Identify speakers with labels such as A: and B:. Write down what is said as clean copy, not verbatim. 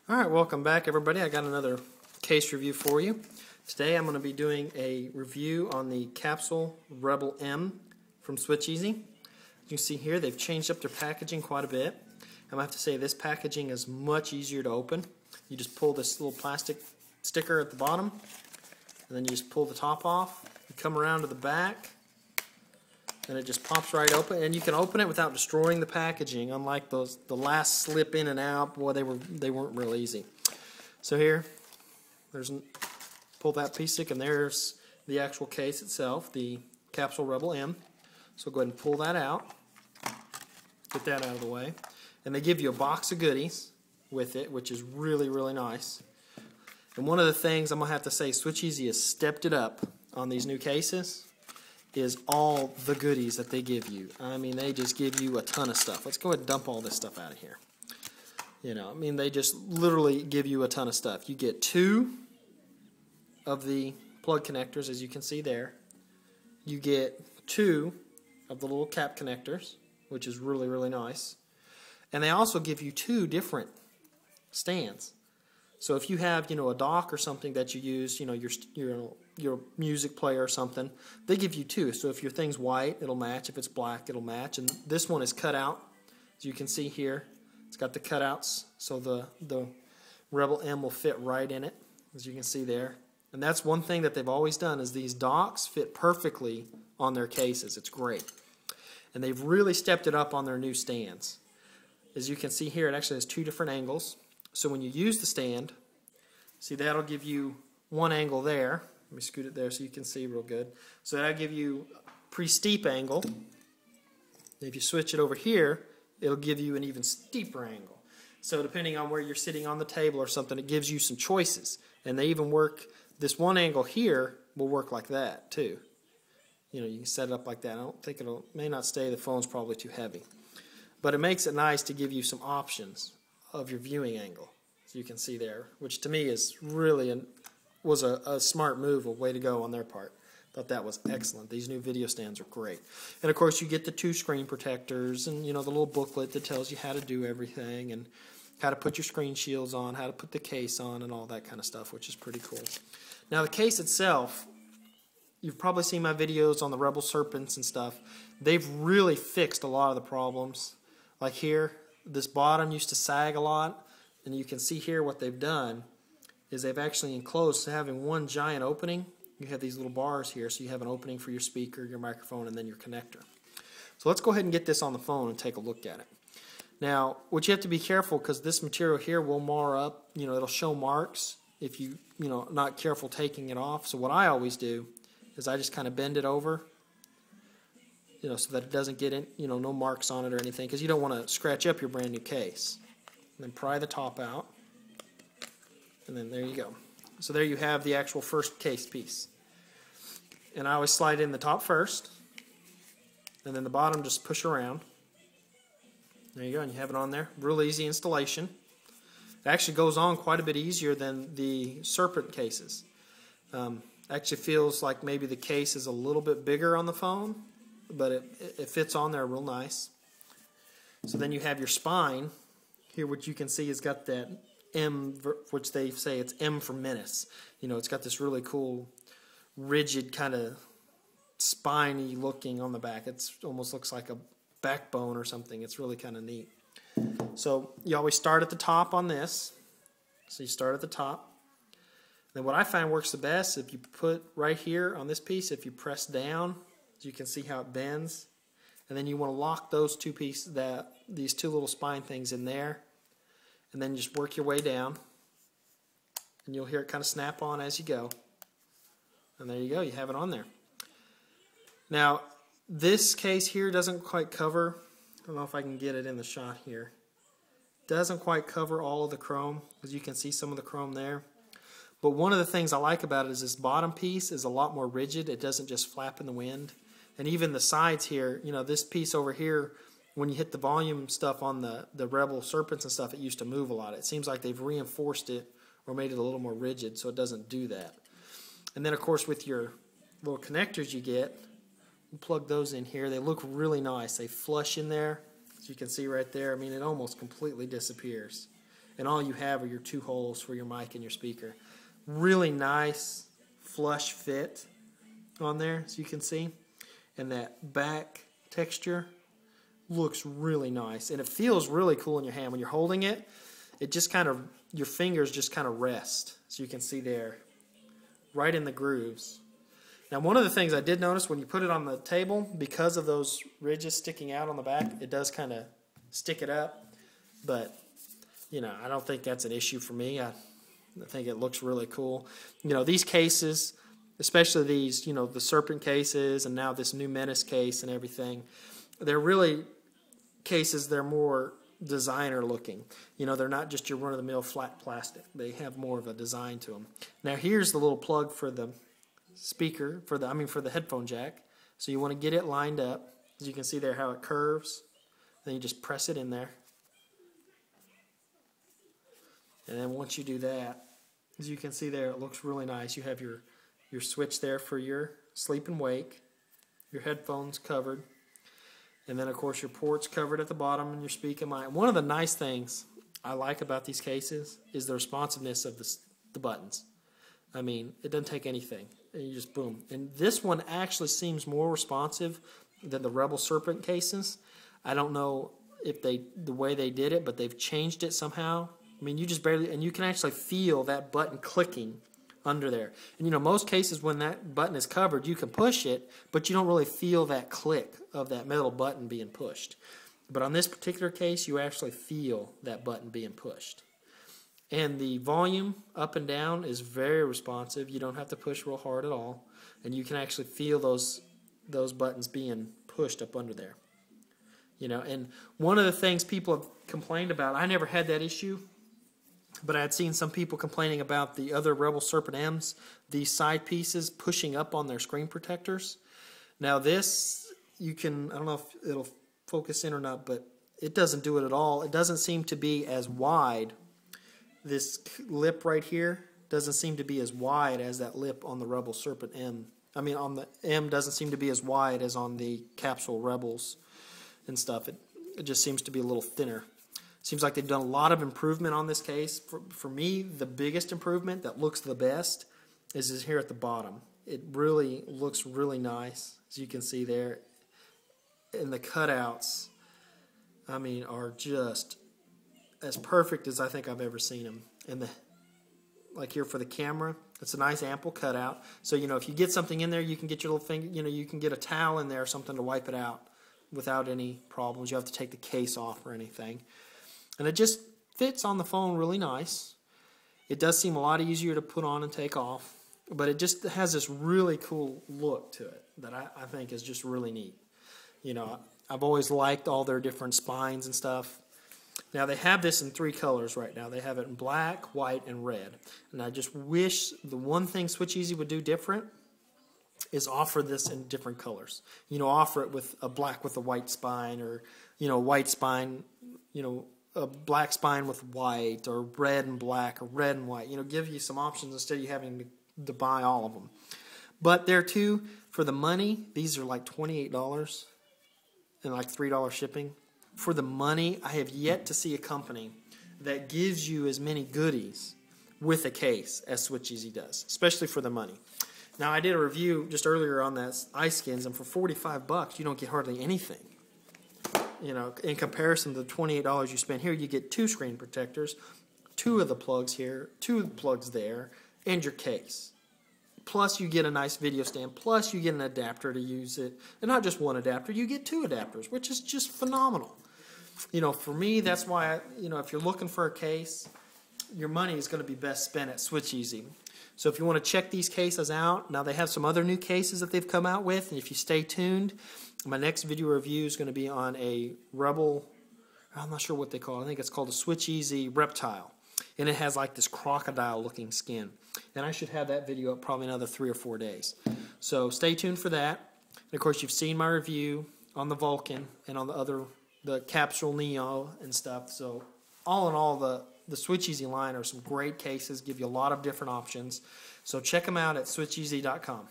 A: Alright, welcome back everybody. I got another case review for you. Today I'm going to be doing a review on the CapsuleRebel M from SwitchEasy. As you can see here, they've changed up their packaging quite a bit. I'm going to have to say this packaging is much easier to open. You just pull this little plastic sticker at the bottom, and then you just pull the top off. You come around to the back, and it just pops right open, and you can open it without destroying the packaging, unlike the last slip in and out. Boy, they weren't real easy. So here, pull that piece stick, and there's the actual case itself, the CapsuleRebel M. So go ahead and pull that out, get that out of the way, and they give you a box of goodies with it, which is really, really nice. And one of the things I'm gonna have to say, SwitchEasy has stepped it up on these new cases, is all the goodies that they give you. I mean, they just give you a ton of stuff. Let's go ahead and dump all this stuff out of here. They just literally give you a ton of stuff. You get 2 of the plug connectors, as you can see there. You get 2 of the little cap connectors, which is really, really nice. And they also give you 2 different stands. So if you have, a dock or something that you use, your music player or something, they give you 2. So if your thing's white, it'll match. If it's black, it'll match. And this one is cut out, as you can see here. It's got the cutouts, so the Rebel M will fit right in it, as you can see there. And that's one thing that they've always done, is these docks fit perfectly on their cases. It's great. And they've really stepped it up on their new stands. As you can see here, it actually has 2 different angles. So when you use the stand, see, that'll give you one angle there. Let me scoot it there so you can see real good. So that'll give you a pretty steep angle. If you switch it over here, it'll give you an even steeper angle. So depending on where you're sitting on the table or something, it gives you some choices. And they even work, this one angle here will work like that too. You can set it up like that. I don't think may not stay. The phone's probably too heavy. But it makes it nice to give you some options of your viewing angle, as you can see there, which to me is really was a smart move, a way to go on their part. Thought that was excellent. These new video stands are great. And of course you get the 2 screen protectors and the little booklet that tells you how to do everything and how to put your screen shields on, how to put the case on, and all that kind of stuff, which is pretty cool. Now the case itself, you've probably seen my videos on the Rebel Serpents and stuff. They've really fixed a lot of the problems. Like here, this bottom used to sag a lot, and you can see here what they've done is they've actually enclosed, so having one giant opening, you have these little bars here, so you have an opening for your speaker, your microphone, and then your connector. So let's go ahead and get this on the phone and take a look at it. Now, what you have to be careful, because this material here will mar up, it'll show marks if you, not careful taking it off. So what I always do is I just kind of bend it over, so that it doesn't get in, no marks on it or anything, because you don't want to scratch up your brand new case. And then pry the top out, and then there you go. So there you have the actual first case piece. And I always slide in the top first, and then the bottom just push around. There you go, and you have it on there. Real easy installation. It actually goes on quite a bit easier than the Serpent cases. Actually feels like maybe the case is a little bit bigger on the phone, but it fits on there real nice. So then you have your spine here, which you can see has got that M, which they say it's M for Menace. It's got this really cool, rigid kind of spiny looking on the back. It almost looks like a backbone or something. It's really kind of neat. So you always start at the top on this. So you start at the top. Then what I find works the best, if you put right here on this piece, if you press down, you can see how it bends, and then you want to lock those 2 pieces, these 2 little spine things in there, and then just work your way down, and you'll hear it kind of snap on as you go, and there you go, you have it on there. Now this case here doesn't quite cover, I don't know if I can get it in the shot here, doesn't quite cover all of the chrome, because you can see some of the chrome there. But one of the things I like about it is this bottom piece is a lot more rigid. It doesn't just flap in the wind. And even the sides here, this piece over here, when you hit the volume stuff on the Rebel Serpents and stuff, it used to move a lot. It seems like they've reinforced it or made it a little more rigid so it doesn't do that. And then, of course, with your little connectors you get, you plug those in here. They look really nice. They flush in there, as you can see right there. I mean, it almost completely disappears. and all you have are your 2 holes for your mic and your speaker. Really nice flush fit on there, as you can see, and that back texture looks really nice, and it feels really cool in your hand when you're holding it. It just kind of, your fingers just kind of rest, so you can see there, right in the grooves. Now, one of the things I did notice when you put it on the table, because of those ridges sticking out on the back, it does kind of stick it up. But, you know, I don't think that's an issue for me. I think it looks really cool. You know, these cases, especially these, you know, the Serpent cases and now this new Menace case and everything, they're really cases, they're more designer looking. You know, they're not just your run-of-the-mill flat plastic. They have more of a design to them. Now, here's the little plug for the speaker, for the headphone jack. So you want to get it lined up. As you can see there how it curves. Then you just press it in there. And then once you do that, as you can see there, it looks really nice. You have your switch there for your sleep and wake, your headphones covered, and then of course your ports covered at the bottom and your speaker mic. One of the nice things I like about these cases is the responsiveness of the buttons. I mean, it doesn't take anything. And you just boom. And this one actually seems more responsive than the Rebel Serpent cases. I don't know if the way they did it, but they've changed it somehow. I mean, you just barely, and you can actually feel that button clicking under there. And you know, most cases when that button is covered, you can push it, but you don't really feel that click of that metal button being pushed. But on this particular case, you actually feel that button being pushed. And the volume up and down is very responsive. You don't have to push real hard at all. And you can actually feel those buttons being pushed up under there. You know, and one of the things people have complained about, I never had that issue, but I had seen some people complaining about the other Rebel Serpent M's, these side pieces pushing up on their screen protectors. Now this, you can, I don't know if it'll focus in or not, but it doesn't do it at all. It doesn't seem to be as wide. This lip right here doesn't seem to be as wide as that lip on the Rebel Serpent M. I mean, on the M doesn't seem to be as wide as on the Capsule Rebels and stuff. It just seems to be a little thinner. Seems like they've done a lot of improvement on this case. For me, the biggest improvement that looks the best is here at the bottom. It really looks really nice, as you can see there. And the cutouts, I mean, are just as perfect as I think I've ever seen them. And like here for the camera, it's a nice ample cutout. So, you know, if you get something in there, you can get your little finger, you know, you can get a towel in there or something to wipe it out without any problems. You have to take the case off or anything. And it just fits on the phone really nice. It does seem a lot easier to put on and take off, but it just has this really cool look to it that I think is just really neat. You know, I've always liked all their different spines and stuff. Now, they have this in 3 colors right now. They have it in black, white, and red. And I just wish the one thing SwitchEasy would do different is offer this in different colors. You know, offer it with a black with a white spine, or, you know, white spine, you know, a black spine with white, or red and black, or red and white. You know, give you some options instead of you having to buy all of them. But there too, for the money, these are like $28 and like $3 shipping. For the money, I have yet to see a company that gives you as many goodies with a case as SwitchEasy does, especially for the money. Now, I did a review just earlier on that ice skins, and for $45, you don't get hardly anything. You know, in comparison to the $28 you spend here, you get 2 screen protectors, 2 of the plugs here, 2 plugs there, and your case. Plus, you get a nice video stand. Plus, you get an adapter to use it. And not just one adapter, you get 2 adapters, which is just phenomenal. You know, for me, that's why, you know, if you're looking for a case, your money is going to be best spent at SwitchEasy. So if you want to check these cases out, now they have some other new cases that they've come out with, and if you stay tuned, my next video review is going to be on a Rebel, I'm not sure what they call it, I think it's called a SwitchEasy Reptile, and it has like this crocodile looking skin, and I should have that video up probably another 3 or 4 days. So stay tuned for that. And of course, you've seen my review on the Vulcan and on the Capsule Neo and stuff. So all in all, the SwitchEasy line are some great cases, give you a lot of different options. So check them out at SwitchEasy.com.